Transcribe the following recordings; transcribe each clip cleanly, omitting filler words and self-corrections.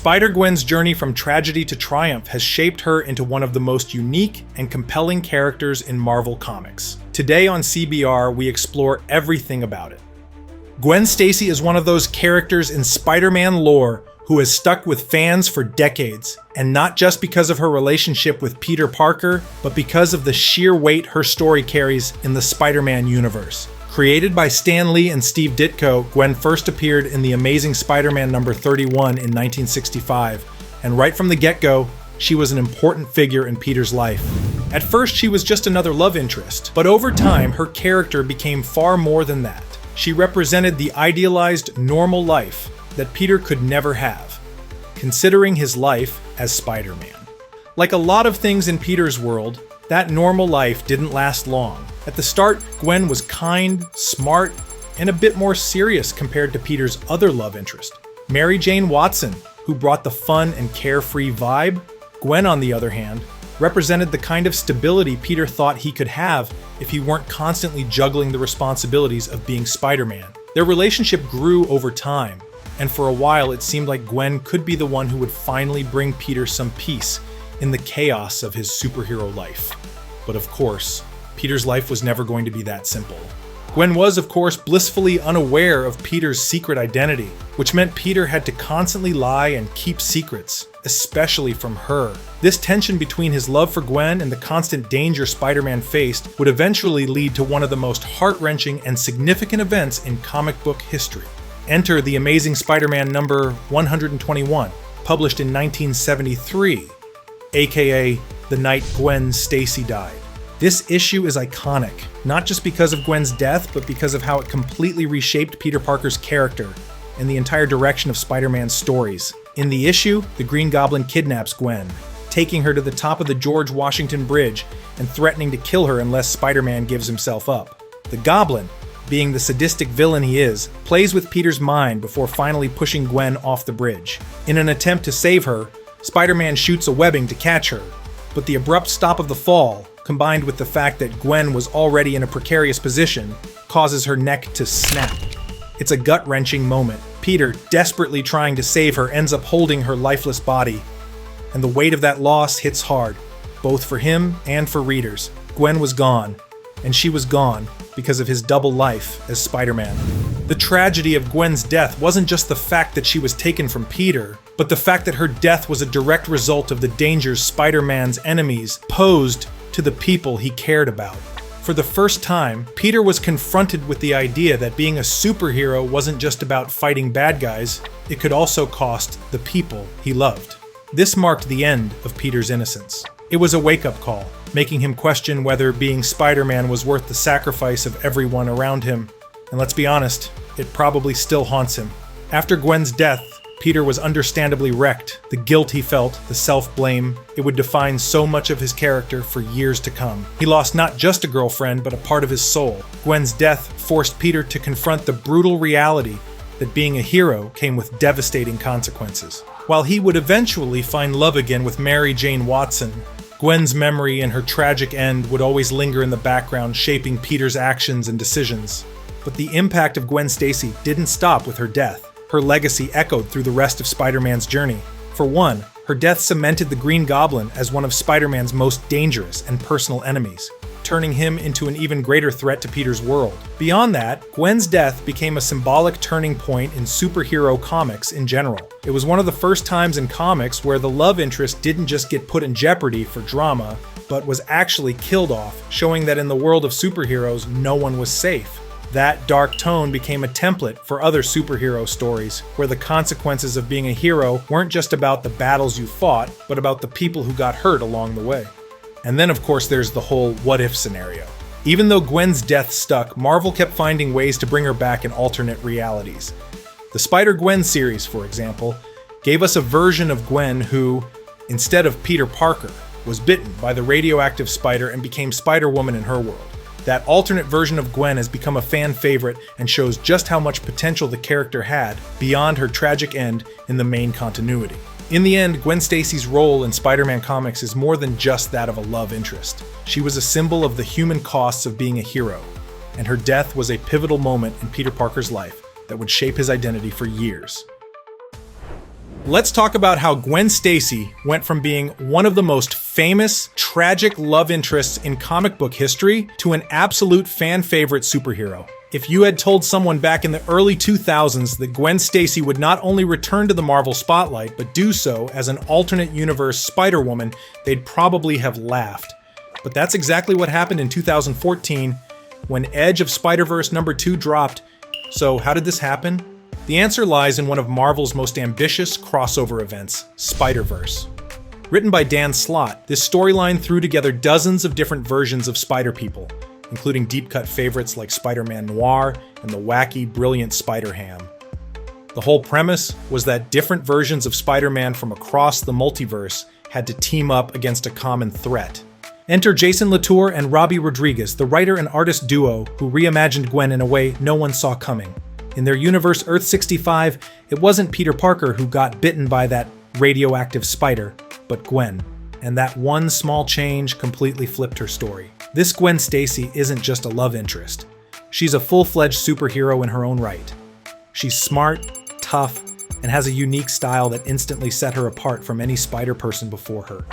Spider-Gwen's journey from tragedy to triumph has shaped her into one of the most unique and compelling characters in Marvel Comics. Today on CBR, we explore everything about it. Gwen Stacy is one of those characters in Spider-Man lore who has stuck with fans for decades, and not just because of her relationship with Peter Parker, but because of the sheer weight her story carries in the Spider-Man universe. Created by Stan Lee and Steve Ditko, Gwen first appeared in The Amazing Spider-Man number 31 in 1965, and right from the get-go, she was an important figure in Peter's life. At first, she was just another love interest, but over time, her character became far more than that. She represented the idealized, normal life that Peter could never have, considering his life as Spider-Man. Like a lot of things in Peter's world, that normal life didn't last long. At the start, Gwen was kind, smart, and a bit more serious compared to Peter's other love interest, Mary Jane Watson, who brought the fun and carefree vibe. Gwen, on the other hand, represented the kind of stability Peter thought he could have if he weren't constantly juggling the responsibilities of being Spider-Man. Their relationship grew over time, and for a while it seemed like Gwen could be the one who would finally bring Peter some peace in the chaos of his superhero life. But of course, Peter's life was never going to be that simple. Gwen was, of course, blissfully unaware of Peter's secret identity, which meant Peter had to constantly lie and keep secrets, especially from her. This tension between his love for Gwen and the constant danger Spider-Man faced would eventually lead to one of the most heart-wrenching and significant events in comic book history. Enter The Amazing Spider-Man number 121, published in 1973, aka the night Gwen Stacy died. This issue is iconic, not just because of Gwen's death, but because of how it completely reshaped Peter Parker's character and the entire direction of Spider-Man's stories. In the issue, the Green Goblin kidnaps Gwen, taking her to the top of the George Washington Bridge and threatening to kill her unless Spider-Man gives himself up. The Goblin, being the sadistic villain he is, plays with Peter's mind before finally pushing Gwen off the bridge. In an attempt to save her, Spider-Man shoots a webbing to catch her, but the abrupt stop of the fall, combined with the fact that Gwen was already in a precarious position, causes her neck to snap. It's a gut-wrenching moment. Peter, desperately trying to save her, ends up holding her lifeless body, and the weight of that loss hits hard, both for him and for readers. Gwen was gone, and she was gone because of his double life as Spider-Man. The tragedy of Gwen's death wasn't just the fact that she was taken from Peter, but the fact that her death was a direct result of the dangers Spider-Man's enemies posed to the people he cared about. For the first time, Peter was confronted with the idea that being a superhero wasn't just about fighting bad guys, it could also cost the people he loved. This marked the end of Peter's innocence. It was a wake-up call, making him question whether being Spider-Man was worth the sacrifice of everyone around him. And let's be honest, it probably still haunts him. After Gwen's death, Peter was understandably wrecked. The guilt he felt, the self-blame, it would define so much of his character for years to come. He lost not just a girlfriend, but a part of his soul. Gwen's death forced Peter to confront the brutal reality that being a hero came with devastating consequences. While he would eventually find love again with Mary Jane Watson, Gwen's memory and her tragic end would always linger in the background, shaping Peter's actions and decisions. But the impact of Gwen Stacy didn't stop with her death. Her legacy echoed through the rest of Spider-Man's journey. For one, her death cemented the Green Goblin as one of Spider-Man's most dangerous and personal enemies, turning him into an even greater threat to Peter's world. Beyond that, Gwen's death became a symbolic turning point in superhero comics in general. It was one of the first times in comics where the love interest didn't just get put in jeopardy for drama, but was actually killed off, showing that in the world of superheroes, no one was safe. That dark tone became a template for other superhero stories, where the consequences of being a hero weren't just about the battles you fought, but about the people who got hurt along the way. And then, of course, there's the whole what-if scenario. Even though Gwen's death stuck, Marvel kept finding ways to bring her back in alternate realities. The Spider-Gwen series, for example, gave us a version of Gwen who, instead of Peter Parker, was bitten by the radioactive spider and became Spider-Woman in her world. That alternate version of Gwen has become a fan favorite and shows just how much potential the character had beyond her tragic end in the main continuity. In the end, Gwen Stacy's role in Spider-Man comics is more than just that of a love interest. She was a symbol of the human costs of being a hero, and her death was a pivotal moment in Peter Parker's life that would shape his identity for years. Let's talk about how Gwen Stacy went from being one of the most famous, tragic love interests in comic book history to an absolute fan favorite superhero. If you had told someone back in the early 2000s that Gwen Stacy would not only return to the Marvel spotlight, but do so as an alternate universe Spider-Woman, they'd probably have laughed. But that's exactly what happened in 2014 when Edge of Spider-Verse #2 dropped. So how did this happen? The answer lies in one of Marvel's most ambitious crossover events, Spider-Verse. Written by Dan Slott, this storyline threw together dozens of different versions of Spider-People, including deep-cut favorites like Spider-Man Noir and the wacky, brilliant Spider-Ham. The whole premise was that different versions of Spider-Man from across the multiverse had to team up against a common threat. Enter Jason Latour and Robbie Rodriguez, the writer and artist duo who reimagined Gwen in a way no one saw coming. In their universe Earth-65, it wasn't Peter Parker who got bitten by that radioactive spider, but Gwen. And that one small change completely flipped her story. This Gwen Stacy isn't just a love interest. She's a full-fledged superhero in her own right. She's smart, tough, and has a unique style that instantly set her apart from any spider person before her.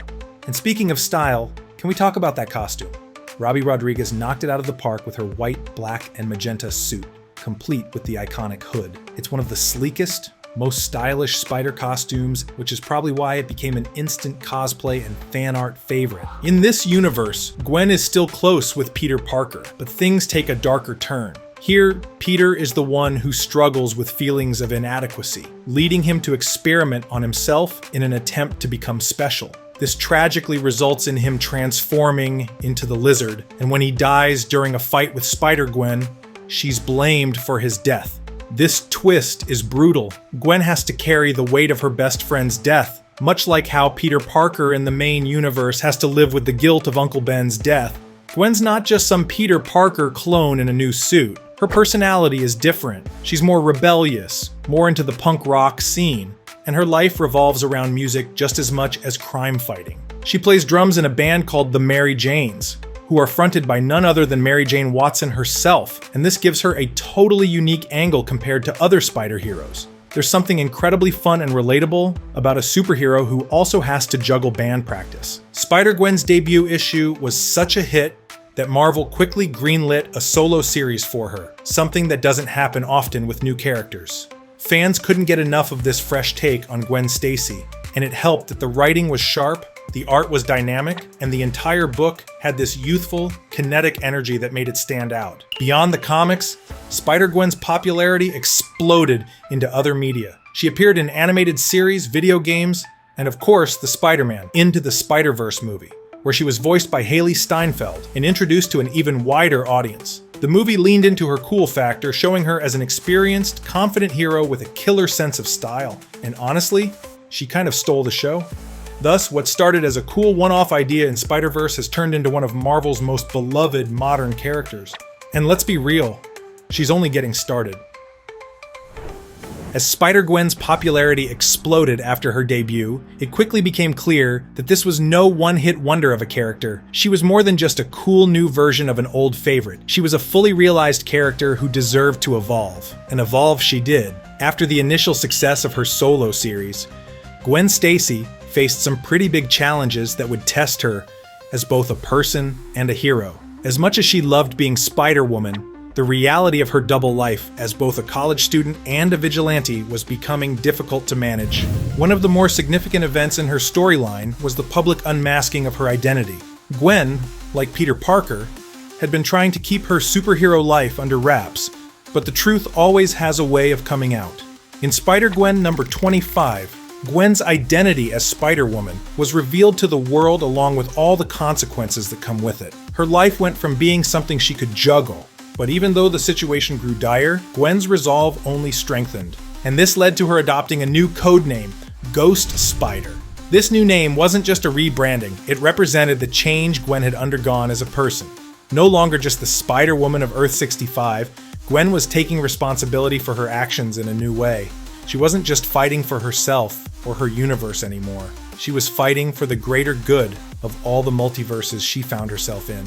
And speaking of style, can we talk about that costume? Robbie Rodriguez knocked it out of the park with her white, black, and magenta suit, complete with the iconic hood. It's one of the sleekest, most stylish spider costumes, which is probably why it became an instant cosplay and fan art favorite. In this universe, Gwen is still close with Peter Parker, but things take a darker turn. Here, Peter is the one who struggles with feelings of inadequacy, leading him to experiment on himself in an attempt to become special. This tragically results in him transforming into the Lizard, and when he dies during a fight with Spider-Gwen, she's blamed for his death. This twist is brutal. Gwen has to carry the weight of her best friend's death, much like how Peter Parker in the main universe has to live with the guilt of Uncle Ben's death. Gwen's not just some Peter Parker clone in a new suit. Her personality is different. She's more rebellious, more into the punk rock scene, and her life revolves around music just as much as crime fighting. She plays drums in a band called the Mary Janes, who are fronted by none other than Mary Jane Watson herself, and this gives her a totally unique angle compared to other spider heroes. There's something incredibly fun and relatable about a superhero who also has to juggle band practice. Spider-Gwen's debut issue was such a hit that Marvel quickly greenlit a solo series for her, something that doesn't happen often with new characters. Fans couldn't get enough of this fresh take on Gwen Stacy, and it helped that the writing was sharp, the art was dynamic, and the entire book had this youthful, kinetic energy that made it stand out. Beyond the comics, Spider-Gwen's popularity exploded into other media. She appeared in animated series, video games, and of course, the Spider-Man, Into the Spider-Verse movie, where she was voiced by Haley Steinfeld and introduced to an even wider audience. The movie leaned into her cool factor, showing her as an experienced, confident hero with a killer sense of style. And honestly, she kind of stole the show. Thus, what started as a cool one-off idea in Spider-Verse has turned into one of Marvel's most beloved modern characters. And let's be real, she's only getting started. As Spider-Gwen's popularity exploded after her debut, it quickly became clear that this was no one-hit wonder of a character. She was more than just a cool new version of an old favorite. She was a fully realized character who deserved to evolve. And evolve she did. After the initial success of her solo series, Gwen Stacy faced some pretty big challenges that would test her as both a person and a hero. As much as she loved being Spider-Woman, the reality of her double life as both a college student and a vigilante was becoming difficult to manage. One of the more significant events in her storyline was the public unmasking of her identity. Gwen, like Peter Parker, had been trying to keep her superhero life under wraps, but the truth always has a way of coming out. In Spider-Gwen #25, Gwen's identity as Spider-Woman was revealed to the world along with all the consequences that come with it. Her life went from being something she could juggle, but even though the situation grew dire, Gwen's resolve only strengthened. And this led to her adopting a new code name, Ghost Spider. This new name wasn't just a rebranding, it represented the change Gwen had undergone as a person. No longer just the Spider-Woman of Earth-65, Gwen was taking responsibility for her actions in a new way. She wasn't just fighting for herself or her universe anymore. She was fighting for the greater good of all the multiverses she found herself in.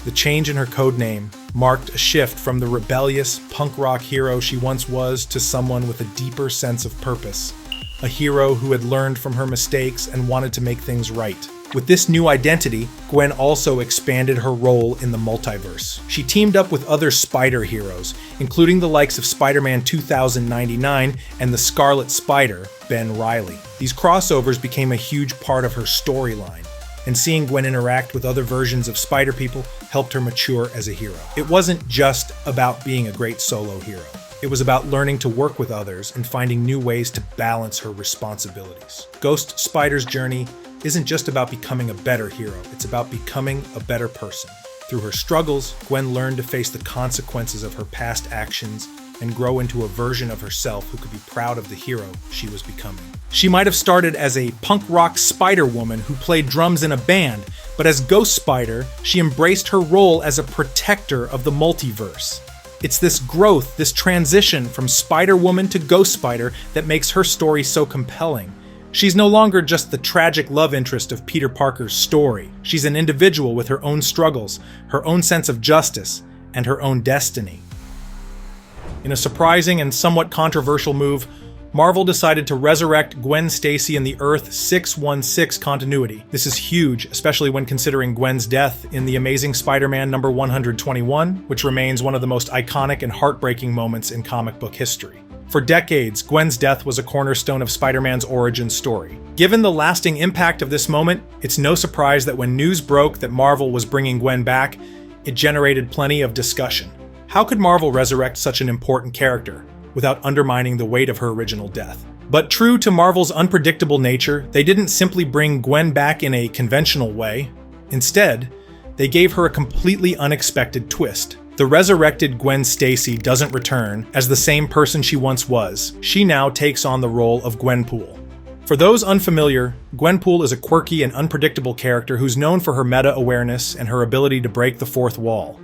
The change in her codename marked a shift from the rebellious punk rock hero she once was to someone with a deeper sense of purpose. a hero who had learned from her mistakes and wanted to make things right. With this new identity, Gwen also expanded her role in the multiverse. She teamed up with other Spider heroes, including the likes of Spider-Man 2099 and the Scarlet Spider, Ben Reilly. These crossovers became a huge part of her storyline, and seeing Gwen interact with other versions of Spider-People helped her mature as a hero. It wasn't just about being a great solo hero. It was about learning to work with others and finding new ways to balance her responsibilities. Ghost Spider's journey isn't just about becoming a better hero, it's about becoming a better person. Through her struggles, Gwen learned to face the consequences of her past actions and grow into a version of herself who could be proud of the hero she was becoming. She might have started as a punk rock Spider-Woman who played drums in a band, but as Ghost Spider, she embraced her role as a protector of the multiverse. It's this growth, this transition from Spider-Woman to Ghost Spider that makes her story so compelling. She's no longer just the tragic love interest of Peter Parker's story. She's an individual with her own struggles, her own sense of justice, and her own destiny. In a surprising and somewhat controversial move, Marvel decided to resurrect Gwen Stacy in the Earth 616 continuity. This is huge, especially when considering Gwen's death in The Amazing Spider-Man number 121, which remains one of the most iconic and heartbreaking moments in comic book history. For decades, Gwen's death was a cornerstone of Spider-Man's origin story. Given the lasting impact of this moment, it's no surprise that when news broke that Marvel was bringing Gwen back, it generated plenty of discussion. How could Marvel resurrect such an important character without undermining the weight of her original death? But true to Marvel's unpredictable nature, they didn't simply bring Gwen back in a conventional way. Instead, they gave her a completely unexpected twist. The resurrected Gwen Stacy doesn't return as the same person she once was. She now takes on the role of Gwenpool. For those unfamiliar, Gwenpool is a quirky and unpredictable character who's known for her meta-awareness and her ability to break the fourth wall.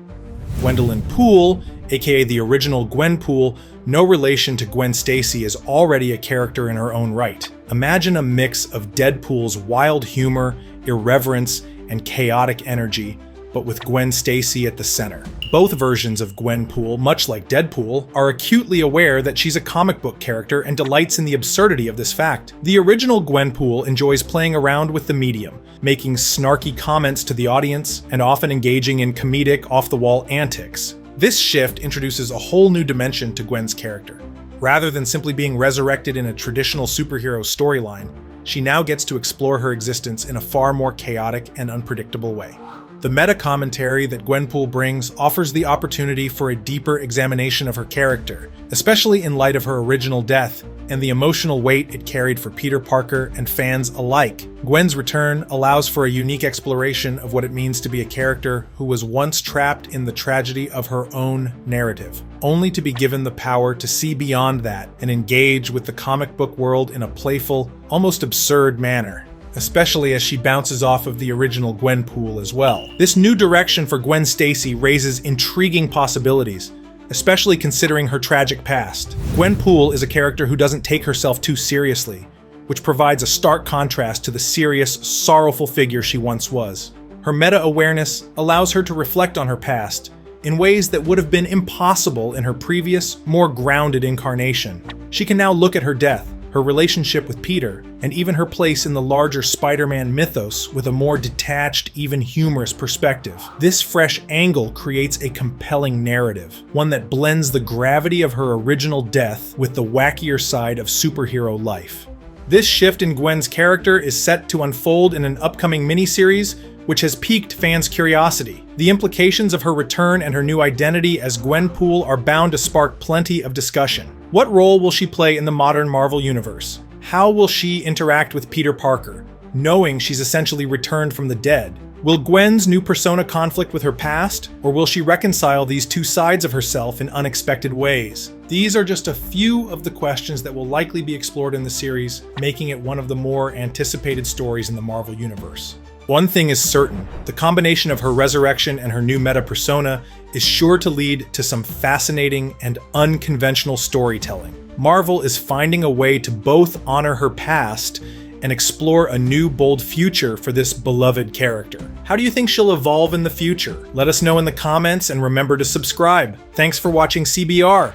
Gwendolyn Poole, aka the original Gwenpool, no relation to Gwen Stacy, is already a character in her own right. Imagine a mix of Deadpool's wild humor, irreverence, and chaotic energy, but with Gwen Stacy at the center. Both versions of Gwenpool, much like Deadpool, are acutely aware that she's a comic book character and delights in the absurdity of this fact. The original Gwenpool enjoys playing around with the medium, making snarky comments to the audience, and often engaging in comedic, off-the-wall antics. This shift introduces a whole new dimension to Gwen's character. Rather than simply being resurrected in a traditional superhero storyline, she now gets to explore her existence in a far more chaotic and unpredictable way. The meta-commentary that Gwenpool brings offers the opportunity for a deeper examination of her character, especially in light of her original death and the emotional weight it carried for Peter Parker and fans alike. Gwen's return allows for a unique exploration of what it means to be a character who was once trapped in the tragedy of her own narrative, only to be given the power to see beyond that and engage with the comic book world in a playful, almost absurd manner, especially as she bounces off of the original Gwenpool as well. This new direction for Gwen Stacy raises intriguing possibilities, especially considering her tragic past. Gwenpool is a character who doesn't take herself too seriously, which provides a stark contrast to the serious, sorrowful figure she once was. Her meta-awareness allows her to reflect on her past in ways that would have been impossible in her previous, more grounded incarnation. She can now look at her death, her relationship with Peter, and even her place in the larger Spider-Man mythos with a more detached, even humorous perspective. This fresh angle creates a compelling narrative, one that blends the gravity of her original death with the wackier side of superhero life. This shift in Gwen's character is set to unfold in an upcoming miniseries, which has piqued fans' curiosity. The implications of her return and her new identity as Gwenpool are bound to spark plenty of discussion. What role will she play in the modern Marvel Universe? How will she interact with Peter Parker, knowing she's essentially returned from the dead? Will Gwen's new persona conflict with her past, or will she reconcile these two sides of herself in unexpected ways? These are just a few of the questions that will likely be explored in the series, making it one of the more anticipated stories in the Marvel Universe. One thing is certain, the combination of her resurrection and her new meta-persona is sure to lead to some fascinating and unconventional storytelling. Marvel is finding a way to both honor her past and explore a new, bold future for this beloved character. How do you think she'll evolve in the future? Let us know in the comments and remember to subscribe. Thanks for watching CBR.